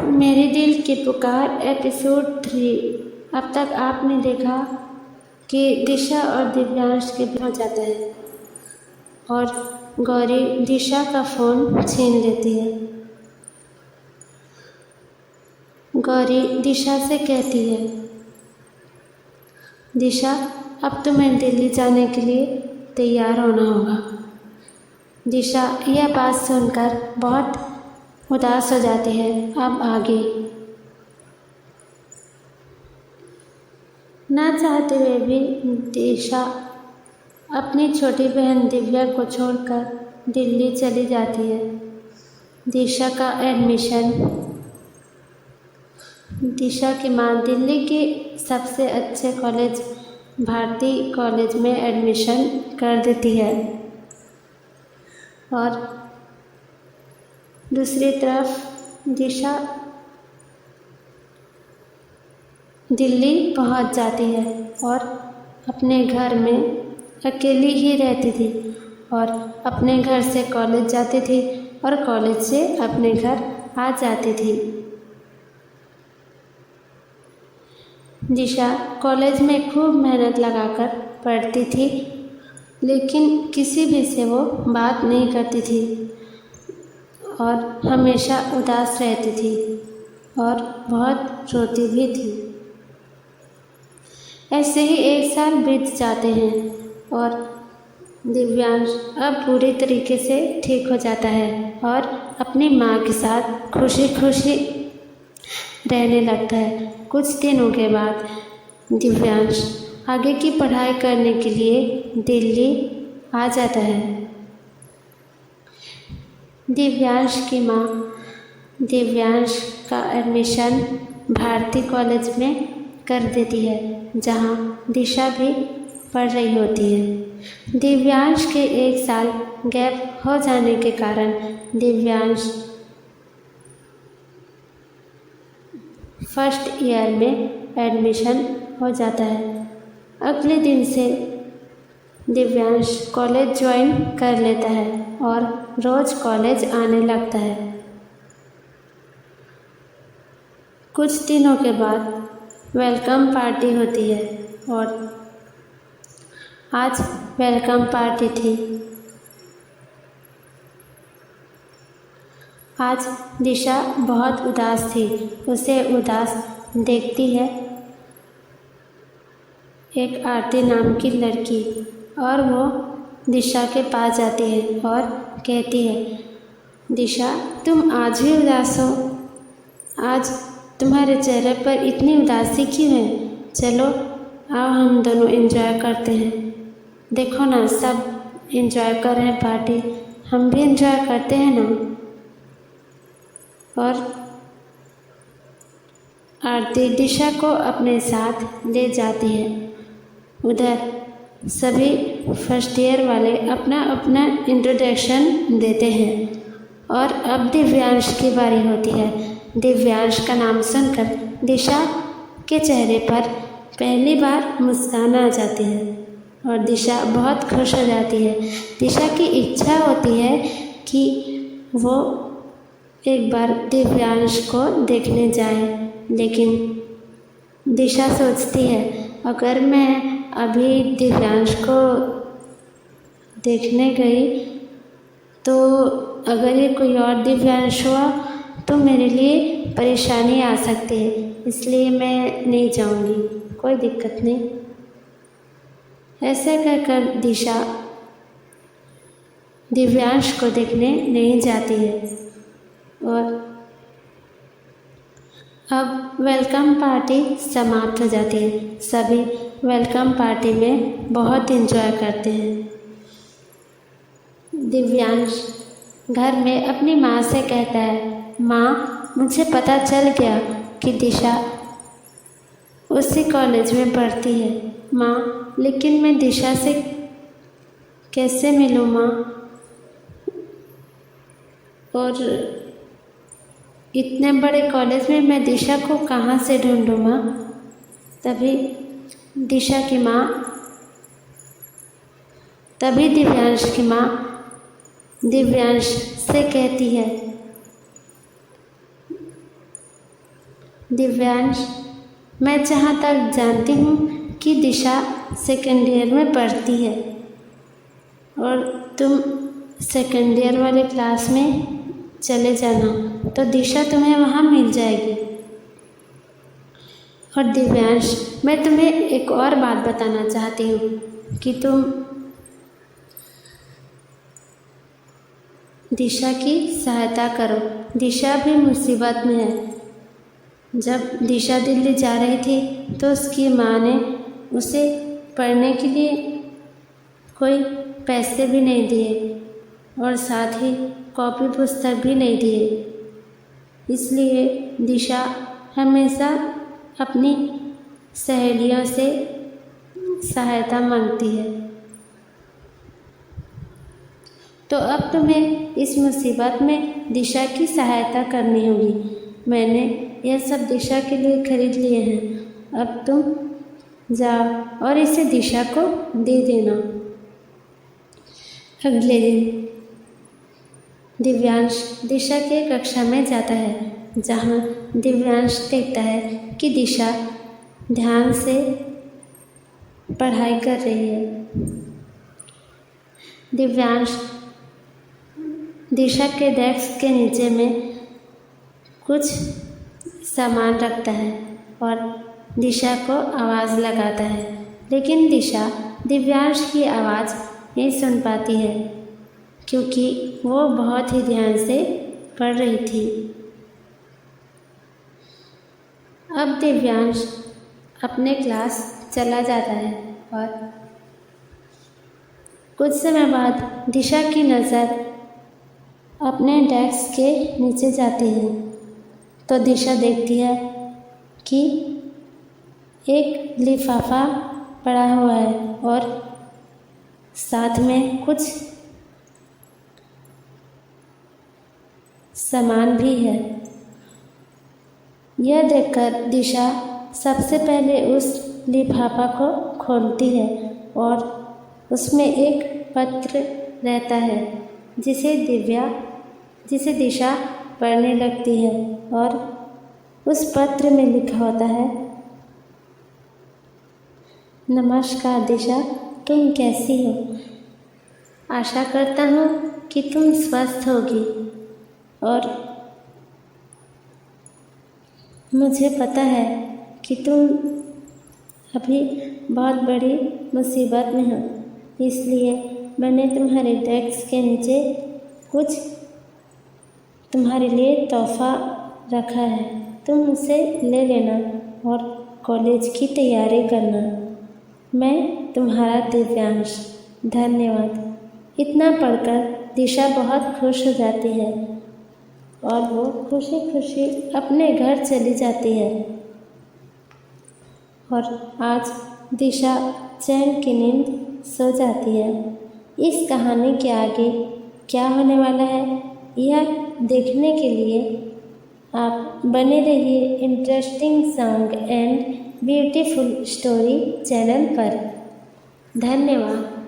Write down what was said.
मेरे दिल की पुकार एपिसोड 3। अब तक आपने देखा कि दिशा और दिव्यांश के बीच हो जाता है और गौरी दिशा का फ़ोन छीन लेती है। गौरी दिशा से कहती है, दिशा अब तुम्हें दिल्ली जाने के लिए तैयार होना होगा। दिशा यह बात सुनकर बहुत उदास हो जाती है। अब आगे ना चाहते हुए भी दिशा अपनी छोटी बहन दिव्या को छोड़कर दिल्ली चली जाती है। दिशा का एडमिशन दिशा की माँ दिल्ली के सबसे अच्छे कॉलेज भारती कॉलेज में एडमिशन कर देती है और दूसरी तरफ दिशा दिल्ली पहुंच जाती है और अपने घर में अकेली ही रहती थी और अपने घर से कॉलेज जाती थी और कॉलेज से अपने घर आ जाती थी। दिशा कॉलेज में खूब मेहनत लगाकर पढ़ती थी, लेकिन किसी भी से वो बात नहीं करती थी और हमेशा उदास रहती थी और बहुत रोती भी थी। ऐसे ही 1 साल बीत जाते हैं और दिव्यांश अब पूरी तरीके से ठीक हो जाता है और अपनी माँ के साथ खुशी खुशी रहने लगता है। कुछ दिनों के बाद दिव्यांश आगे की पढ़ाई करने के लिए दिल्ली आ जाता है। दिव्यांश की माँ दिव्यांश का एडमिशन भारती कॉलेज में कर देती है, जहाँ दिशा भी पढ़ रही होती है। दिव्यांश के 1 साल गैप हो जाने के कारण दिव्यांश फर्स्ट ईयर में एडमिशन हो जाता है। अगले दिन से दिव्यांश कॉलेज ज्वाइन कर लेता है और रोज़ कॉलेज आने लगता है। कुछ दिनों के बाद वेलकम पार्टी होती है और आज वेलकम पार्टी थी। आज दिशा बहुत उदास थी। उसे उदास देखती है एक आरती नाम की लड़की और वो दिशा के पास जाती है और कहती है, दिशा तुम आज भी उदास हो? आज तुम्हारे चेहरे पर इतनी उदासी क्यों है? चलो आओ हम दोनों एंजॉय करते हैं। देखो ना, सब एंजॉय कर रहे हैं पार्टी, हम भी एंजॉय करते हैं ना। और आरती दिशा को अपने साथ ले जाती है। उधर सभी फर्स्ट ईयर वाले अपना अपना इंट्रोडक्शन देते हैं और अब दिव्यांश की बारी होती है। दिव्यांश का नाम सुनकर दिशा के चेहरे पर पहली बार मुस्कान आ जाती है और दिशा बहुत खुश हो जाती है। दिशा की इच्छा होती है कि वो एक बार दिव्यांश को देखने जाए, लेकिन दिशा सोचती है, अगर मैं अभी दिव्यांश को देखने गई तो अगर ये कोई और दिव्यांश हुआ तो मेरे लिए परेशानी आ सकती है, इसलिए मैं नहीं जाऊंगी, कोई दिक्कत नहीं। ऐसे कहकर दिशा दिव्यांश को देखने नहीं जाती है। और अब वेलकम पार्टी समाप्त हो जाती है। सभी वेलकम पार्टी में बहुत एंजॉय करते हैं। दिव्यांश घर में अपनी माँ से कहता है, माँ मुझे पता चल गया कि दिशा उसी कॉलेज में पढ़ती है। माँ लेकिन मैं दिशा से कैसे मिलूँ माँ? और इतने बड़े कॉलेज में मैं दिशा को कहाँ से ढूंढूँ माँ? तभी दिव्यांश की माँ दिव्यांश से कहती है, दिव्यांश, मैं जहाँ तक जानती हूँ कि दिशा सेकेंड ईयर में पढ़ती है और तुम सेकेंड ईयर वाले क्लास में चले जाना तो दिशा तुम्हें वहाँ मिल जाएगी। और दिव्यांश, मैं तुम्हें एक और बात बताना चाहती हूँ कि तुम दिशा की सहायता करो। दिशा भी मुसीबत में है। जब दिशा दिल्ली जा रही थी तो उसकी माँ ने उसे पढ़ने के लिए कोई पैसे भी नहीं दिए और साथ ही कॉपी पुस्तक भी नहीं दिए। इसलिए दिशा हमेशा अपनी सहेलियों से सहायता मांगती है। तो अब तुम्हें इस मुसीबत में दिशा की सहायता करनी होगी। मैंने यह सब दिशा के लिए खरीद लिए हैं। अब तुम जाओ और इसे दिशा को दे देना। अगले दिन दिव्यांश दिशा के कक्षा में जाता है, जहाँ दिव्यांश देखता है कि दिशा ध्यान से पढ़ाई कर रही है। दिव्यांश दिशा के डेस्क के नीचे में कुछ सामान रखता है और दिशा को आवाज़ लगाता है, लेकिन दिशा दिव्यांश की आवाज़ नहीं सुन पाती है क्योंकि वो बहुत ही ध्यान से पढ़ रही थी। अब दिव्यांश अपने क्लास चला जाता है और कुछ समय बाद दिशा की नज़र अपने डेस्क के नीचे जाती है तो दिशा देखती है कि एक लिफाफा पड़ा हुआ है और साथ में कुछ सामान भी है। यह देखकर दिशा सबसे पहले उस लिफाफा को खोलती है और उसमें एक पत्र रहता है जिसे दिशा पढ़ने लगती है और उस पत्र में लिखा होता है, नमस्कार दिशा, तुम कैसी हो? आशा करता हूँ कि तुम स्वस्थ होगी और मुझे पता है कि तुम अभी बहुत बड़ी मुसीबत में हो, इसलिए मैंने तुम्हारे डेस्क के नीचे कुछ तुम्हारे लिए तोहफा रखा है। तुम उसे ले लेना और कॉलेज की तैयारी करना। मैं तुम्हारा दिव्यांश। धन्यवाद। इतना पढ़कर दिशा बहुत खुश हो जाती है और वो खुशी खुशी अपने घर चली जाती है और आज दिशा चैन की नींद सो जाती है। इस कहानी के आगे क्या होने वाला है यह देखने के लिए आप बने रहिए interesting song and beautiful story channel पर। धन्यवाद।